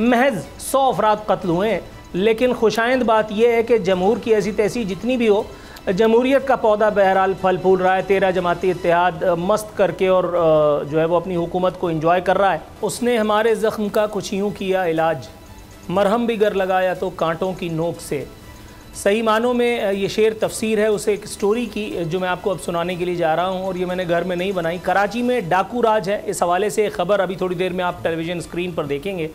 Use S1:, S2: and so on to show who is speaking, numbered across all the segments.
S1: महज 100 अफराद कत्ल हुए हैं। लेकिन खुशाइंद बात यह है कि जमहूर की ऐसी तैसी जितनी भी हो, जमहूरियत का पौधा बहरहाल फल फूल रहा है। 13 जमाती इत्तेहाद मस्त करके और जो है वो अपनी हुकूमत को इंजॉय कर रहा है। उसने हमारे ज़ख्म का कुछ यूँ किया इलाज, मरहम भी गर लगाया तो कांटों की नोक से। सही मानों में ये शेर तफसीर है उसे एक स्टोरी की जो मैं आपको अब सुनाने के लिए जा रहा हूँ, और ये मैंने घर में नहीं बनाई। कराची में डाकू राज है, इस हवाले से खबर अभी थोड़ी देर में आप टेलीविज़न स्क्रीन पर देखेंगे।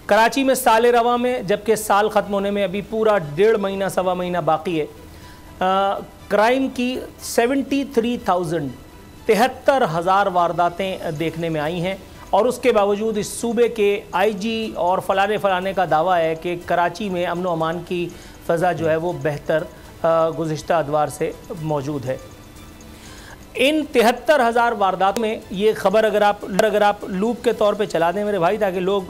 S1: कराची में साल रवा में, जबकि साल ख़त्म होने में अभी पूरा 1.5 महीना सवा महीना बाकी है, क्राइम की 73,000 वारदातें देखने में आई हैं। और उसके बावजूद इस सूबे के IG और फलाने का दावा है कि कराची में अमन व अमान की फ़ज़ा जो है वो बेहतर गुज़िश्ता अदवार से मौजूद है। इन 73,000 वारदात में ये खबर अगर आप लूप के तौर पे चला दें मेरे भाई, ताकि लोग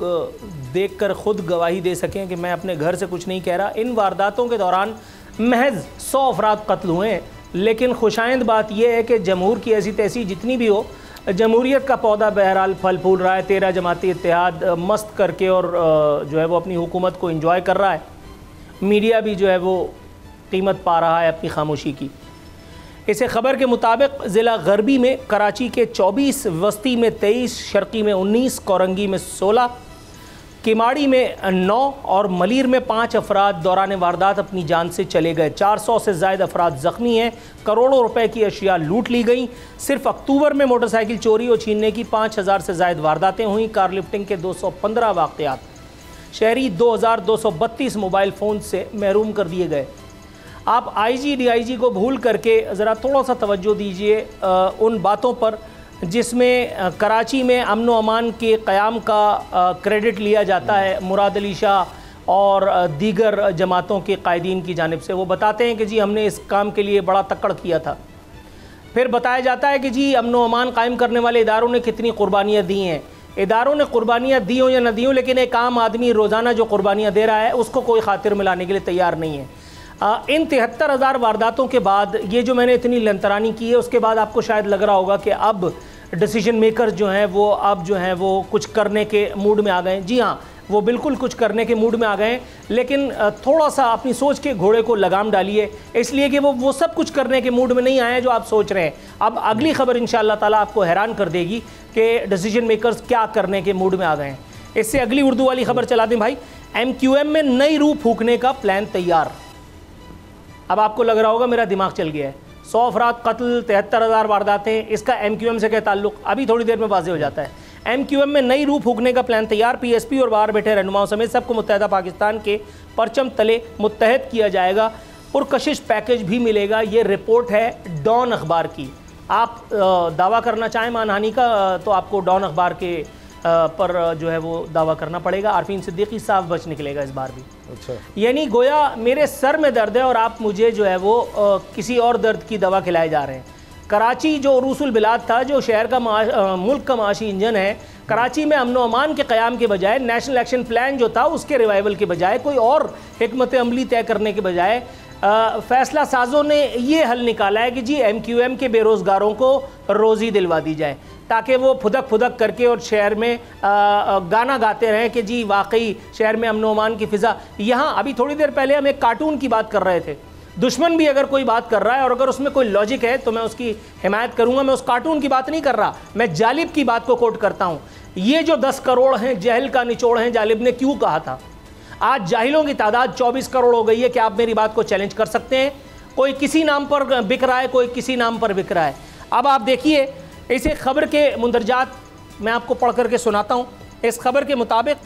S1: देखकर ख़ुद गवाही दे सकें कि मैं अपने घर से कुछ नहीं कह रहा। इन वारदातों के दौरान महज 100 अफराद कत्ल हुए हैं। लेकिन खुशाइंद बात यह है कि जमहूर की ऐसी तैसी जितनी भी हो, जमहूरियत का पौधा बहरहाल फल फूल रहा है। 13 जमाती इत्तेहाद मस्त करके और जो है वो अपनी हुकूमत को इंजॉय कर रहा है। मीडिया भी जो है वो कीमत पा रहा है अपनी खामोशी की। इसे खबर के मुताबिक ज़िला गरबी में कराची के 24, वस्ती में 23, शर्की में 19, कोरंगी में 16, किमाड़ी में 9 और मलीर में 5 अफराद दौरान वारदात अपनी जान से चले गए। 400 से ज़ायद अफराद ज़ख्मी हैं। करोड़ों रुपए की अशिया लूट ली गई। सिर्फ अक्टूबर में मोटरसाइकिल चोरी और छीनने की 5,000 से ज़ायद वारदातें हुई। कार लिफ्टिंग के 215 वाक़यात। शहरी 2,232 मोबाइल फ़ोन से महरूम कर दिए गए। आप IG DIG को भूल करके ज़रा थोड़ा सा तवज्जो दीजिए उन बातों पर जिसमें कराची में अमन व अमान के क़याम का क्रेडिट लिया जाता है मुराद अली शाह और दीगर जमातों के कायदीन की जानिब से। वो बताते हैं कि जी हमने इस काम के लिए बड़ा तक्कड़ किया था। फिर बताया जाता है कि जी अमन व अमान कायम करने वाले इदारों ने कितनी कुर्बानियाँ दी हैं। इदारों ने कुर्बानियाँ दी हों या न दी हों, लेकिन एक आम आदमी रोज़ाना जो कुर्बानियाँ दे रहा है उसको कोई खातिर मिलाने के लिए तैयार नहीं है। इन 73,000 वारदातों के बाद ये जो मैंने इतनी लंतरानी की है, उसके बाद आपको शायद लग रहा होगा कि अब डिसीजन मेकर जो हैं वो अब जो हैं वो कुछ करने के मूड में आ गए। जी हाँ, वो बिल्कुल कुछ करने के मूड में आ गए, लेकिन थोड़ा सा अपनी सोच के घोड़े को लगाम डालिए, इसलिए कि वो सब कुछ करने के मूड में नहीं आए जो आप सोच रहे हैं। अब अगली खबर इंशाअल्लाह ताला आपको हैरान कर देगी कि डिसीजन मेकर्स क्या करने के मूड में आ गए हैं। इससे अगली उर्दू वाली खबर चला दें भाई। MQM में नई रूह फूकने का प्लान तैयार। अब आपको लग रहा होगा मेरा दिमाग चल गया है। 100 अफराद कत्ल, 73,000 वारदातें, इसका MQM से क्या ताल्लुक, अभी थोड़ी देर में वाज़े हो जाता है। MQM में नई रूह फूकने का प्लान तैयार। PSP और बाहर बैठे रहनुमाओं समेत सबको मुत्तहदा पाकिस्तान के परचम तले मुत्तहद किया जाएगा। पुरकशिश पैकेज भी मिलेगा। ये रिपोर्ट है डॉन अखबार की। आप दावा करना चाहें मानहानि का तो आपको डॉन अखबार के पर जो है वो दावा करना पड़ेगा। आरफीन सिद्दीकी साफ बच निकलेगा इस बार भी। अच्छा, यानी गोया मेरे सर में दर्द है और आप मुझे जो है वो किसी और दर्द की दवा खिलाए जा रहे हैं। कराची जो उरूसुल बिलाद था, जो शहर का मुल्क का माशी इंजन है, कराची में अमन व अमान के क़याम के बजाय, नेशनल एक्शन प्लान जो था उसके रिवाइवल के बजाय, कोई और हिकमत अमली तय करने के बजाय फ़ैसला साजों ने ये हल निकाला है कि जी MQM के बेरोज़गारों को रोज़ी दिलवा दी जाए, ताकि वो फुदक करके और शहर में गाना गाते रहें कि जी वाकई शहर में अमन व अमान की फ़िज़ा। यहाँ अभी थोड़ी देर पहले हम एक कार्टून की बात कर रहे थे। दुश्मन भी अगर कोई बात कर रहा है और अगर उसमें कोई लॉजिक है तो मैं उसकी हिमायत करूँगा। मैं उस कार्टून की बात नहीं कर रहा, मैं जालिब की बात को कोट करता हूँ। ये जो 10 करोड़ हैं, जहल का निचोड़ हैं, जालिब ने क्यों कहा था। आज जाहिलों की तादाद 24 करोड़ हो गई है। क्या आप मेरी बात को चैलेंज कर सकते हैं? कोई किसी नाम पर बिक रहा है, कोई किसी नाम पर बिक रहा है। अब आप देखिए इसे खबर के मुंदरजात मैं आपको पढ़ करके सुनाता हूँ। इस खबर के मुताबिक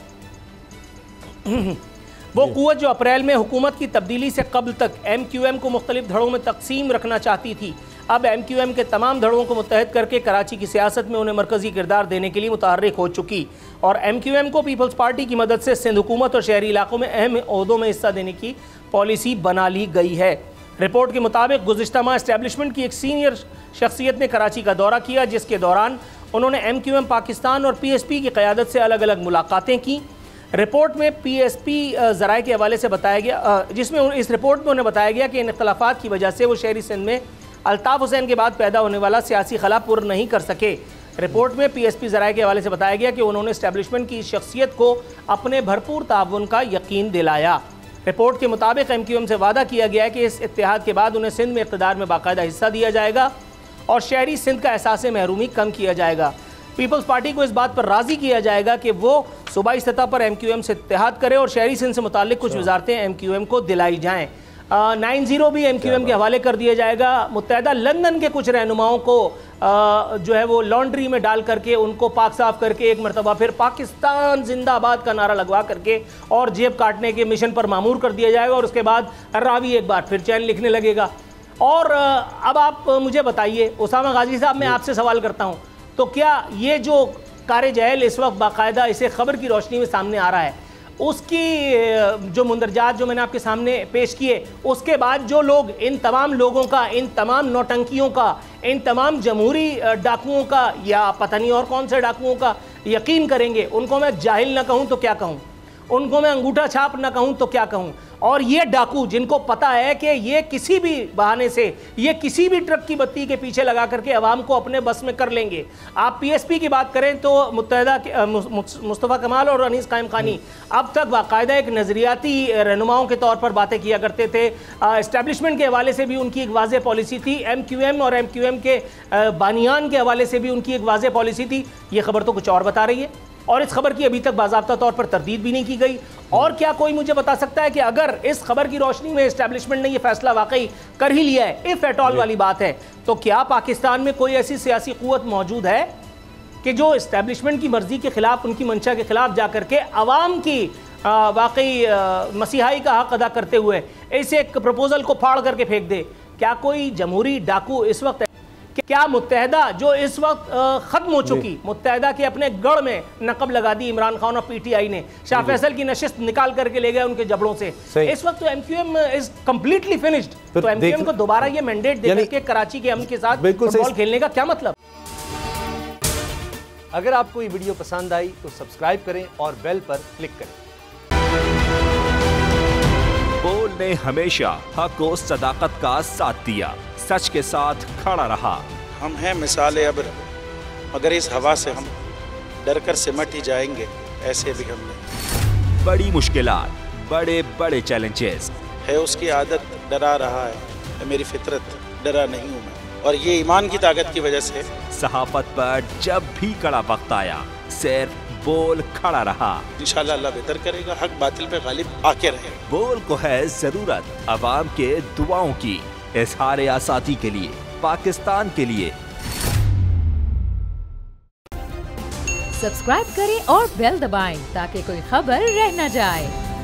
S1: वो कुव्वत जो अप्रैल में हुकूमत की तब्दीली से कबल तक MQM को मुख्तलिफ धड़ों में तकसीम रखना चाहती थी, अब MQM के तमाम धड़ों को मुत्तहद करके कराची की सियासत में उन्हें मरकज़ी किरदार देने के लिए मुतहर्रिक हो चुकी और MQM को पीपल्स पार्टी की मदद से सिंध हुकूमत और शहरी इलाकों में अहम ओहदों में हिस्सा देने की पॉलिसी बना ली गई है। रिपोर्ट के मुताबिक गुज़िश्ता माह एस्टेब्लिशमेंट की एक सीनियर शख्सियत ने कराची का दौरा किया, जिसके दौरान उन्होंने MQM पाकिस्तान और PSP की क़यादत से अलग अलग मुलाकातें की। रिपोर्ट में PSP ज़राए के हवाले से बताया गया, जिसमें इस रिपोर्ट में उन्हें बताया गया कि इन इख्तलाफात की वजह से वो शहरी सिंध में अल्ताफ़ हुसैन के बाद पैदा होने वाला सियासी खला पुर नहीं कर सके, रिपोर्ट में पीएसपी ज़राए के हवाले से बताया गया कि उन्होंने एस्टेब्लिशमेंट की शख्सियत को अपने भरपूर ताउन का यकीन दिलाया। रिपोर्ट के मुताबिक MQM से वादा किया गया है कि इस इत्तेहाद के बाद उन्हें सिंध में इक़्तिदार में बाकायदा हिस्सा दिया जाएगा और शहरी सिंध का एहसास महरूमी कम किया जाएगा। पीपल्स पार्टी को इस बात पर राज़ी किया जाएगा कि वो सूबाई सतह पर MQM से इत्तेहाद करे और शहरी सिंध से मुताल्लिक़ कुछ वजारतें MQM को दिलाई जाएँ। 9-0 भी MQM के हवाले कर दिया जाएगा। मुत्तहदा लंदन के कुछ रहनुमाओं को जो है वो लॉन्ड्री में डाल करके उनको पाक साफ करके एक मरतबा फिर पाकिस्तान जिंदाबाद का नारा लगवा करके और जेब काटने के मिशन पर मामूर कर दिया जाएगा और उसके बाद रावी एक बार फिर चैन लिखने लगेगा। और अब आप मुझे बताइए उसामा गाजी साहब, मैं आपसे सवाल करता हूँ, तो क्या ये जो कार जहल इस वक्त बाकायदा इसे खबर की रोशनी में सामने आ रहा है, उसकी जो मुंदरजात जो मैंने आपके सामने पेश किए, उसके बाद जो लोग इन तमाम लोगों का, इन तमाम नौटंकियों का, इन तमाम जमहूरी डाकुओं का या पता नहीं और कौन से डाकुओं का यकीन करेंगे, उनको मैं जाहिल ना कहूँ तो क्या कहूँ, उनको मैं अंगूठा छाप ना कहूँ तो क्या कहूँ। और ये डाकू जिनको पता है कि ये किसी भी बहाने से, ये किसी भी ट्रक की बत्ती के पीछे लगा करके अवाम को अपने बस में कर लेंगे। आप PSP की बात करें तो मुस्तफ़ा कमाल और अनीस कायम खानी अब तक बाकायदा एक नज़रियाती रहनुमाओं के तौर पर बातें किया करते थे। इस्टेब्लिशमेंट के हवाले से भी उनकी एक वाज़ेह पॉलिसी थी, MQM और MQM के बानियान के हवाले से भी उनकी एक वाज़ेह पॉलिसी थी। ये खबर तो कुछ और बता रही है और इस खबर की अभी तक बाज़ाब्ता तौर पर तरदीद भी नहीं की गई। और क्या कोई मुझे बता सकता है कि अगर इस खबर की रोशनी में इस्टेब्लिशमेंट ने यह फैसला वाकई कर ही लिया है, इफ एट ऑल वाली बात है, तो क्या पाकिस्तान में कोई ऐसी सियासी कुव्वत मौजूद है कि जो इस्टेब्लिशमेंट की मर्जी के खिलाफ, उनकी मंशा के खिलाफ जा करके अवाम की वाकई मसीहाई का हक अदा करते हुए इस एक प्रपोजल को फाड़ करके फेंक दे? क्या कोई जमहूरी डाकू इस वक्त, क्या मुत्तहदा जो इस वक्त ख़त्म हो चुकी, मुत्तहदा के अपने गढ़ में नकब लगा दी इमरान खान और PTI ने, शाह फैसल की नशिस्त निकाल करके ले गए उनके जबड़ों से, इस वक्त तो MQM इज कम्प्लीटली फिनिश्ड। तो MQM को दोबारा ये मैंडेट दे करके कराची के अमन के साथ फुटबॉल खेलने का क्या मतलब?
S2: अगर आपको ये वीडियो पसंद आई तो सब्सक्राइब करें और बेल पर क्लिक करें।
S3: बोल ने हमेशा हक और सदाकत का साथ दिया, सच के साथ खड़ा रहा।
S4: हम हैं मिसाल अब्र, मगर इस हवा से हम डर कर सिमट ही जाएंगे, ऐसे भी हमने।
S3: बड़ी मुश्किलात, बड़े बड़े चैलेंजेस
S4: है उसकी आदत, डरा रहा है मेरी फितरत, डरा नहीं हूँ मैं, और ये ईमान की ताकत की वजह से।
S3: सहाफत पर जब भी कड़ा वक्त आया, सिर्फ बोल खड़ा रहा।
S4: इंशाअल्लाह अल्लाह बेहतर करेगा, हक बातिल पे गालिब आके रहेगा।
S3: बोल को है जरूरत अवाम के दुआओं की, इज़हार आज़ादी के लिए, पाकिस्तान के लिए।
S5: सब्सक्राइब करें और बेल दबाएं ताकि कोई खबर रह न जाए।